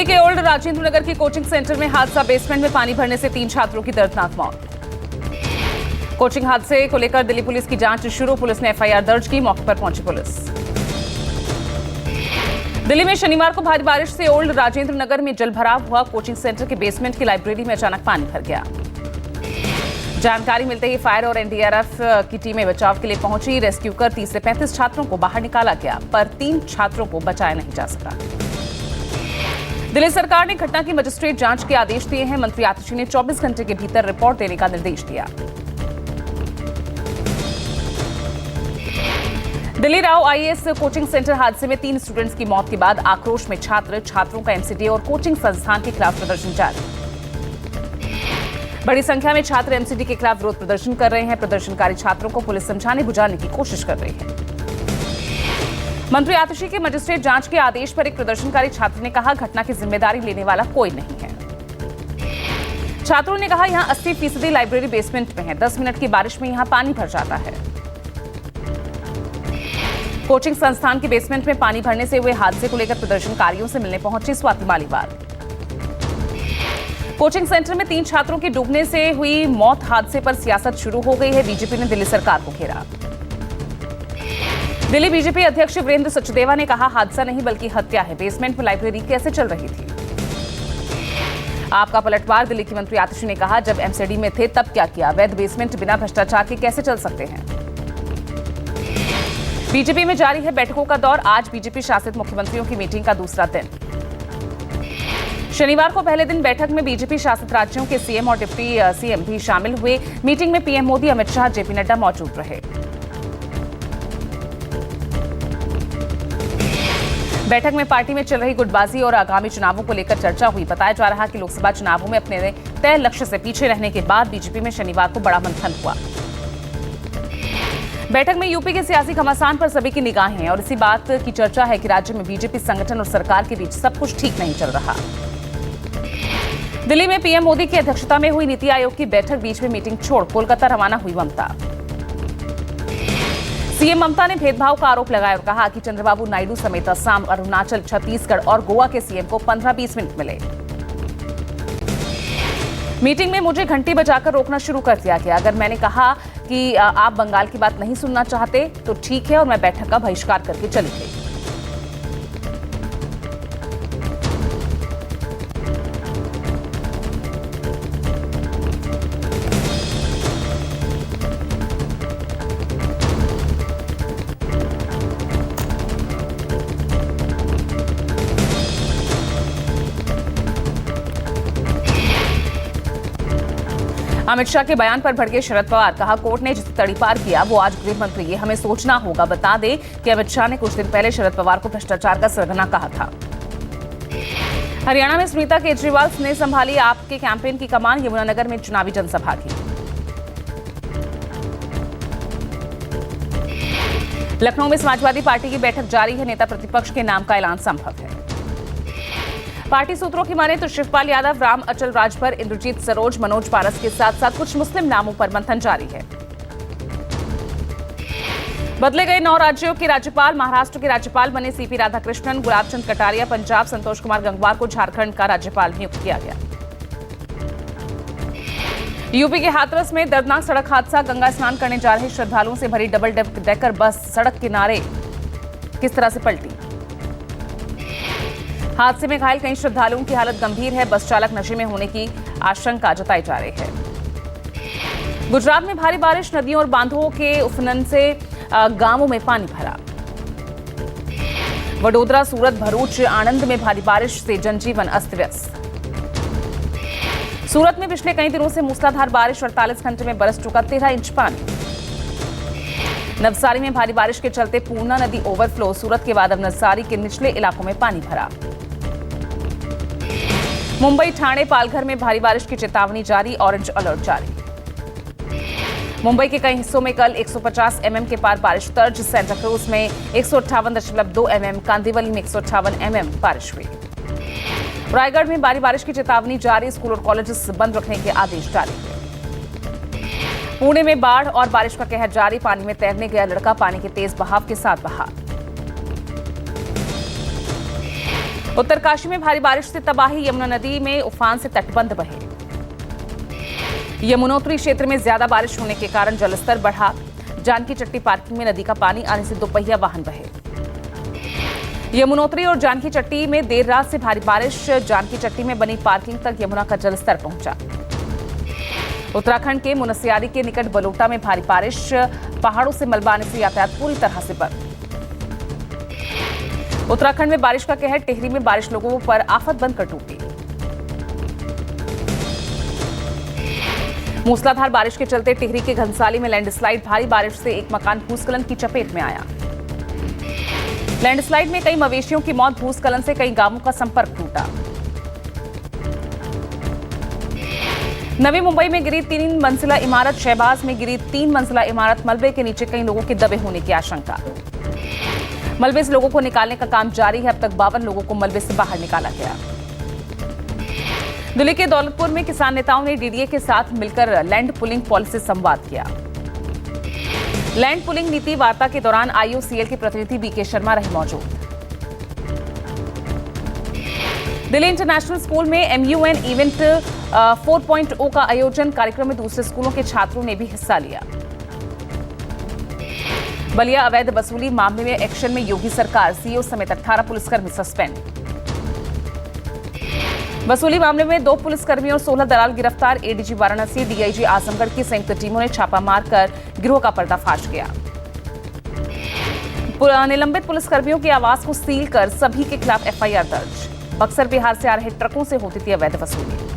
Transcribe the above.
दिल्ली के ओल्ड राजेंद्र नगर की coaching centre में हादसा। बेसमेंट में पानी भरने से 3 छात्रों की दर्दनाक मौत। कोचिंग हादसे को लेकर दिल्ली पुलिस की जांच शुरू। पुलिस ने एफआईआर दर्ज की। मौके पर पहुंची पुलिस। दिल्ली में शनिवार को भारी बारिश से ओल्ड राजेंद्र नगर में जलभराव हुआ। कोचिंग सेंटर के बेसमेंट की लाइब्रेरी में अचानक पानी भर गया। जानकारी मिलते ही फायर और एनडीआरएफ की टीमें बचाव के लिए पहुंची। रेस्क्यू कर 30 से 35 छात्रों को बाहर निकाला गया, पर 3 छात्रों को बचाया नहीं जा सका। दिल्ली सरकार ने घटना की मजिस्ट्रेट जांच के आदेश दिए हैं। मंत्री आतिशी ने 24 घंटे के भीतर रिपोर्ट देने का निर्देश दिया। Delhi Rao IAS coaching centre हादसे में 3 स्टूडेंट्स की मौत के बाद आक्रोश में छात्रों का एमसीडी और कोचिंग संस्थान के खिलाफ प्रदर्शन जारी। बड़ी संख्या में छात्र एमसीडी के खिलाफ विरोध प्रदर्शन कर रहे हैं। प्रदर्शनकारी छात्रों को पुलिस समझाने बुझाने की कोशिश कर रही है। मंत्री आतिशी के मजिस्ट्रेट जांच के आदेश पर एक प्रदर्शनकारी छात्र ने कहा, घटना की जिम्मेदारी लेने वाला कोई नहीं है। छात्रों ने कहा, यहां 80% लाइब्रेरी बेसमेंट में है। 10 मिनट की बारिश में यहां पानी भर जाता है। कोचिंग संस्थान के बेसमेंट में पानी भरने से हुए हादसे को लेकर प्रदर्शनकारियों से मिलने पहुंची स्वाति मालीवाल। कोचिंग सेंटर में 3 छात्रों के डूबने से हुई मौत हादसे पर सियासत शुरू हो गई है। बीजेपी ने दिल्ली सरकार को घेरा। दिल्ली बीजेपी अध्यक्ष वीरेंद्र सचदेवा ने कहा, हादसा नहीं बल्कि हत्या है। बेसमेंट में लाइब्रेरी कैसे चल रही थी? आपका पलटवार। दिल्ली की मंत्री आतिशी ने कहा, जब एमसीडी में थे तब क्या किया? वैध बेसमेंट बिना भ्रष्टाचार के कैसे चल सकते हैं? बीजेपी में जारी है बैठकों का दौर। आज बीजेपी शासित मुख्यमंत्रियों की मीटिंग का दूसरा दिन। शनिवार को पहले दिन बैठक में बीजेपी शासित राज्यों के सीएम और डिप्टी सीएम भी शामिल हुए। मीटिंग में पीएम मोदी, अमित शाह, जेपी नड्डा मौजूद रहे। बैठक में पार्टी में चल रही गुटबाजी और आगामी चुनावों को लेकर चर्चा हुई। बताया जा रहा कि लोकसभा चुनावों में अपने तय लक्ष्य से पीछे रहने के बाद बीजेपी में शनिवार को बड़ा मंथन हुआ। बैठक में यूपी के सियासी घमासान पर सभी की निगाहें हैं और इसी बात की चर्चा है कि राज्य में बीजेपी संगठन और सरकार के बीच सब कुछ ठीक नहीं चल रहा। दिल्ली में पीएम मोदी की अध्यक्षता में हुई नीति आयोग की बैठक। बीच में मीटिंग छोड़ कोलकाता रवाना हुई ममता। सीएम ममता ने भेदभाव का आरोप लगाया और कहा कि चंद्रबाबू नायडू समेत असम, अरुणाचल, छत्तीसगढ़ और गोवा के सीएम को 15-20 मिनट मिले। मीटिंग में मुझे घंटी बजाकर रोकना शुरू कर दिया गया। अगर मैंने कहा कि आप बंगाल की बात नहीं सुनना चाहते तो ठीक है, और मैं बैठक का बहिष्कार करके चली गई। अमित शाह के बयान पर भड़के शरद पवार। कहा, कोर्ट ने जिसे तड़ीपार किया वो आज गृह मंत्री है। हमें सोचना होगा। बता दें कि अमित शाह ने कुछ दिन पहले शरद पवार को भ्रष्टाचार का सरगना कहा था। हरियाणा में सुनीता केजरीवाल ने संभाली आपके कैंपेन की कमान। यमुनानगर में चुनावी जनसभा की। लखनऊ में समाजवादी पार्टी की बैठक जारी है। नेता प्रतिपक्ष के नाम का ऐलान संभव है। पार्टी सूत्रों की माने तो शिवपाल यादव, राम अचल राजभर, इंद्रजीत सरोज, मनोज पारस के साथ साथ कुछ मुस्लिम नामों पर मंथन जारी है। बदले गए 9 राज्यों के राज्यपाल। महाराष्ट्र के राज्यपाल बने सीपी राधाकृष्णन। गुलाबचंद कटारिया पंजाब, संतोष कुमार गंगवार को झारखंड का राज्यपाल नियुक्त किया गया। यूपी के हाथरस में दर्दनाक सड़क हादसा। गंगा स्नान करने जा रहे श्रद्धालुओं से भरी डबल डेकर बस सड़क किनारे किस तरह से पलटी। हादसे में घायल कई श्रद्धालुओं की हालत गंभीर है। बस चालक नशे में होने की आशंका जताई जा रही है। गुजरात में भारी बारिश। नदियों और बांधों के उफनन से गांवों में पानी भरा। वडोदरा, सूरत, भरूच, आणंद में भारी बारिश से जनजीवन अस्त व्यस्त। सूरत में पिछले कई दिनों से मूसलाधार बारिश। 48 घंटे में बरस चुका 13 इंच पानी। नवसारी में भारी बारिश के चलते पूर्णा नदी ओवरफ्लो। सूरत के बाद अब नवसारी के निचले इलाकों में पानी भरा। मुंबई, ठाणे, पालघर में भारी बारिश की चेतावनी जारी। ऑरेंज अलर्ट जारी। मुंबई के कई हिस्सों में कल 150 mm के पार बारिश दर्ज। सेंटा क्रूज में 158.2 mm, कांदिवली में 158 mm बारिश हुई। रायगढ़ में भारी बारिश की चेतावनी जारी। स्कूल और कॉलेजेस बंद रखने के आदेश जारी हुए। पुणे में बाढ़ और बारिश का कहर जारी। पानी में तैरने गया लड़का पानी के तेज बहाव के साथ बहा। उत्तरकाशी में भारी बारिश से तबाही, यमुना नदी में उफान से तटबंध बहे। यमुनोत्री क्षेत्र में ज्यादा बारिश होने के कारण जलस्तर बढ़ा। जानकी चट्टी पार्किंग में नदी का पानी आने से दोपहिया वाहन बहे। यमुनोत्री और जानकी चट्टी में देर रात से भारी बारिश, जानकी चट्टी में बनी पार्किंग तक यमुना का जलस्तर पहुंचा। उत्तराखंड के मुनस्यारी के निकट बलोटा में भारी बारिश, पहाड़ों से मलबा आने से यातायात पूरी तरह से बंद। उत्तराखंड में बारिश का कहर, टिहरी में बारिश लोगों पर आफत बनकर टूटी। मूसलाधार बारिश के चलते टिहरी के घनसाली में लैंडस्लाइड, भारी बारिश से एक मकान भूस्खलन की चपेट में आया। लैंडस्लाइड में कई मवेशियों की मौत, भूस्खलन से कई गांवों का संपर्क टूटा। नवी मुंबई में गिरी 3 मंजिला इमारत, शहबाज में गिरी 3 मंजिला इमारत, मलबे के नीचे कई लोगों के दबे होने की आशंका। मलबे से लोगों को निकालने का काम जारी है, अब तक 52 लोगों को मलबे से बाहर निकाला गया। दिल्ली के दौलतपुर में किसान नेताओं ने डीडीए के साथ मिलकर लैंड पुलिंग पॉलिसी संवाद किया। लैंड पुलिंग नीति वार्ता के दौरान आईओसीएल के प्रतिनिधि बीके शर्मा रहे मौजूद। दिल्ली इंटरनेशनल स्कूल में एमयूएन इवेंट 4.0 का आयोजन, कार्यक्रम में दूसरे स्कूलों के छात्रों ने भी हिस्सा लिया। बलिया अवैध वसूली मामले में एक्शन में योगी सरकार, सीईओ समेत 18 पुलिसकर्मी सस्पेंड। वसूली मामले में 2 पुलिसकर्मियों और 16 दलाल गिरफ्तार, एडीजी वाराणसी, डीआईजी आजमगढ़ की संयुक्त टीमों ने छापा मारकर गिरोह का पर्दाफाश किया। निलंबित पुलिसकर्मियों के आवास को सील कर सभी के खिलाफ एफआईआर दर्ज। बक्सर बिहार से आ रहे ट्रकों से होती थी अवैध वसूली।